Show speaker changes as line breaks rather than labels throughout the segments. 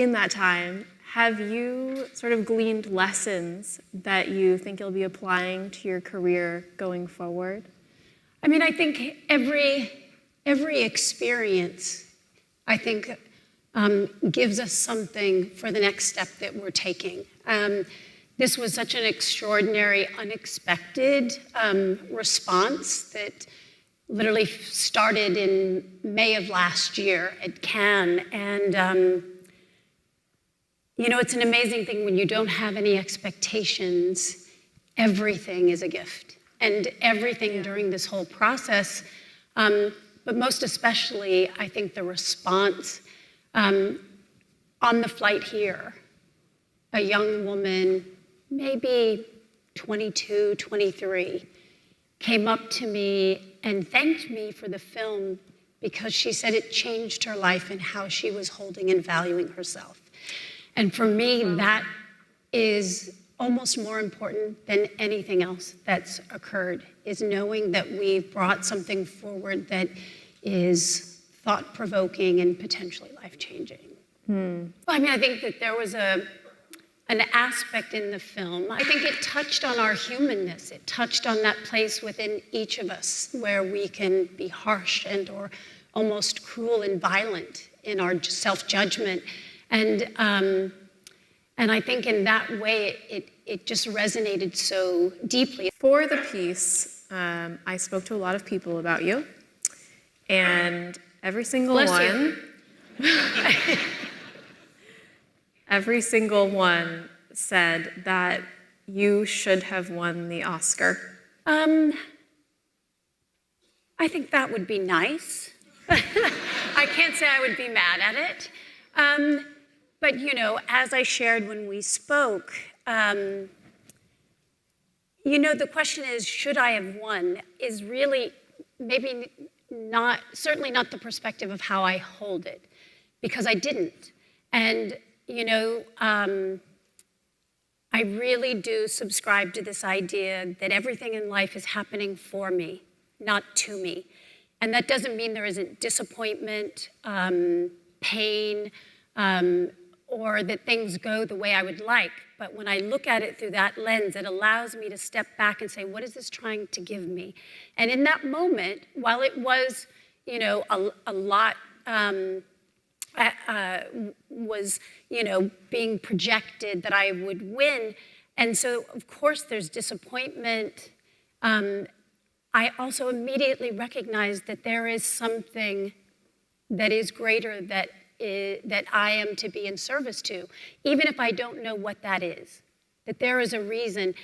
in that time, have you sort of gleaned lessons that you think you'll be applying to your career going forward?
I mean, I think every experience, I think, gives us something for the next step that we're taking. This was such an extraordinary, unexpected response that literally started in May of last year at Cannes. And, you know, it's an amazing thing when you don't have any expectations, everything is a gift. And everything during this whole process, but most especially, I think the response on the flight here, a young woman, maybe 22, 23, came up to me and thanked me for the film because she said it changed her life and how she was holding and valuing herself. And for me, that is almost more important than anything else that's occurred, is knowing that we've brought something forward that is thought-provoking and potentially life-changing. Well, I mean, I think that there was an aspect in the film. I think it touched on our humanness. It touched on that place within each of us where we can be harsh and or almost cruel and violent in our self-judgment. And I think in that way, it just resonated so deeply.
For the piece, I spoke to a lot of people about you, and every single one said that you should have won the Oscar.
I think that would be nice. I can't say I would be mad at it. But, you know, as I shared when we spoke, you know, the question is, should I have won, is really maybe not, certainly not the perspective of how I hold it, because I didn't. And, you know, I really do subscribe to this idea that everything in life is happening for me, not to me. And that doesn't mean there isn't disappointment, pain, or that things go the way I would like. But when I look at it through that lens, it allows me to step back and say, what is this trying to give me? And in that moment, while it was, you know, a lot was, you know, being projected that I would win. And so, of course, there's disappointment. I also immediately recognized that there is something that is greater that I am to be in service to, even if I don't know what that is, that there is a reason.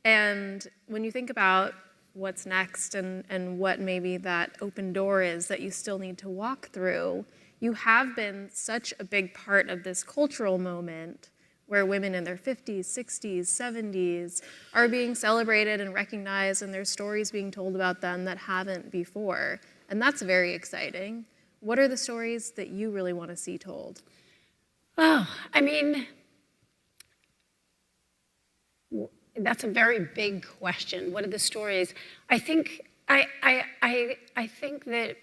And when you think about what's next and what maybe that open door is that you still need to walk through, you have been such a big part of this cultural moment where women in their 50s, 60s, 70s are being celebrated and recognized, and there's stories being told about them that haven't before. And that's very exciting. What are the stories that you really want to see told?
Oh, I mean, that's a very big question. What are the stories? I think I think that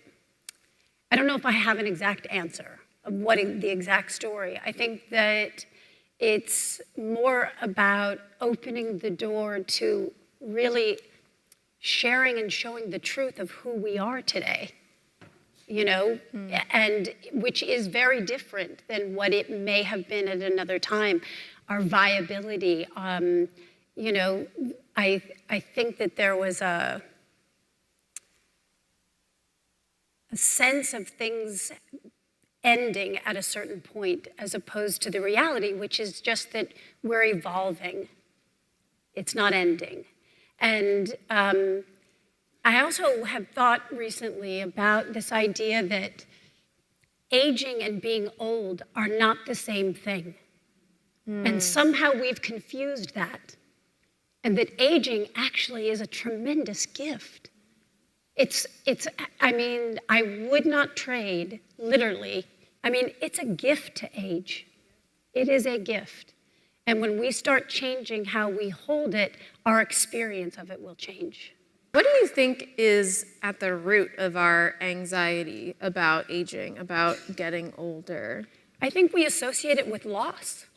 I don't know if I have an exact answer of what the exact story. I think that it's more about opening the door to really sharing and showing the truth of who we are today. You know, and which is very different than what it may have been at another time. Our viability, you know, I think that there was a sense of things ending at a certain point as opposed to the reality, which is just that we're evolving. It's not ending. And I also have thought recently about this idea that aging and being old are not the same thing. And somehow we've confused that. And that aging actually is a tremendous gift. I mean, I would not trade, literally. I mean, it's a gift to age. It is a gift. And when we start changing how we hold it, our experience of it will change.
What do you think is at the root of our anxiety about aging, about getting older?
I think we associate it with loss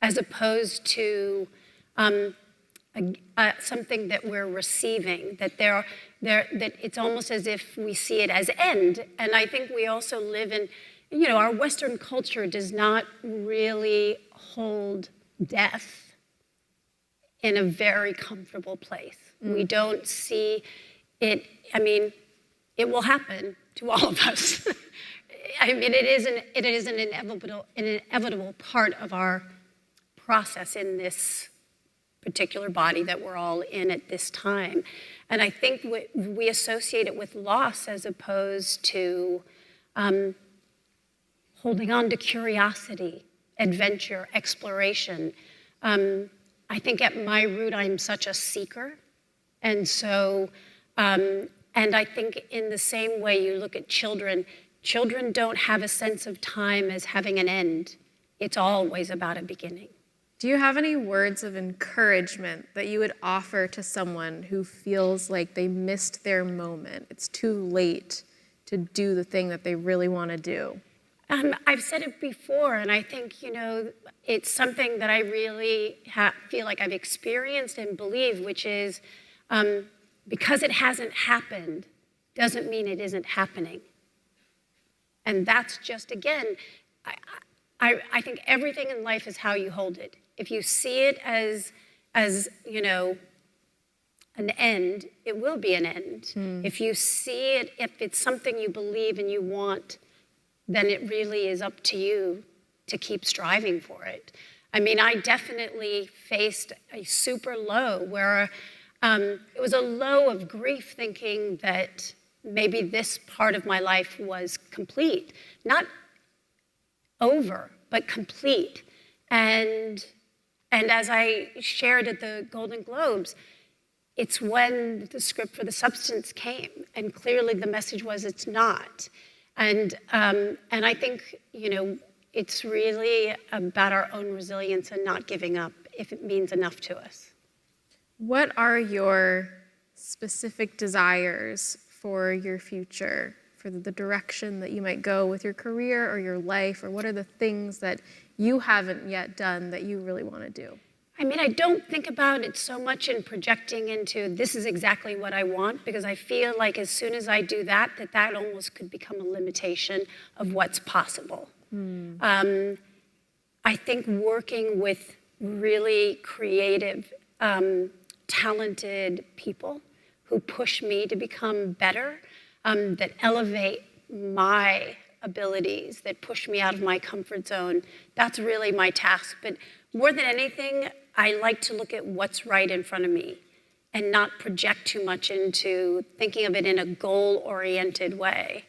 as opposed to something that we're receiving, that that it's almost as if we see it as end. And I think we also live in, our Western culture does not really hold death in a very comfortable place. We don't see it, it will happen to all of us. It is an inevitable part of our process in this particular body that we're all in at this time. And I think we associate it with loss as opposed to holding on to curiosity, adventure, exploration. I think at my root, I'm such a seeker. And so, and I think in the same way you look at children don't have a sense of time as having an end. It's always about a beginning.
Do you have any words of encouragement that you would offer to someone who feels like they missed their moment? It's too late to do the thing that they really want to do.
I've said it before, and I think, it's something that I really feel like I've experienced and believe, which is because it hasn't happened doesn't mean it isn't happening. And that's just, again, I think everything in life is how you hold it. If you see it as an end, it will be an end. If you see it, if it's something you believe and you want, then it really is up to you to keep striving for it. I definitely faced a super low where it was a low of grief, thinking that maybe this part of my life was complete. Not over, but complete. And as I shared at the Golden Globes, it's when the script for The Substance came, and clearly the message was it's not. And I think, it's really about our own resilience and not giving up if it means enough to us.
What are your specific desires for your future, for the direction that you might go with your career or your life, or what are the things that you haven't yet done that you really want to do?
I don't think about it so much in projecting into this is exactly what I want, because I feel like as soon as I do that almost could become a limitation of what's possible. I think working with really creative, talented people who push me to become better, that elevate my abilities, that push me out of my comfort zone, that's really my task. But more than anything, I like to look at what's right in front of me and not project too much into thinking of it in a goal-oriented way.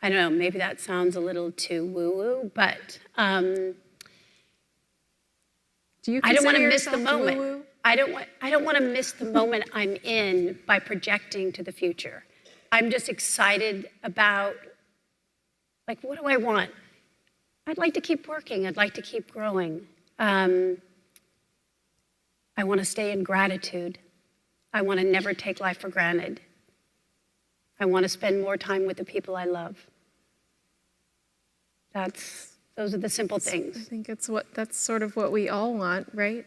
I don't know, maybe that sounds a little too woo-woo, but
Do you
I don't want to
consider
miss the
yourself
moment.
woo-woo?
I don't want to miss the moment I'm in by projecting to the future. I'm just excited about, what do I want? I'd like to keep working. I'd like to keep growing. I want to stay in gratitude. I want to never take life for granted. I want to spend more time with the people I love. Those are the simple things.
I think that's sort of what we all want, right?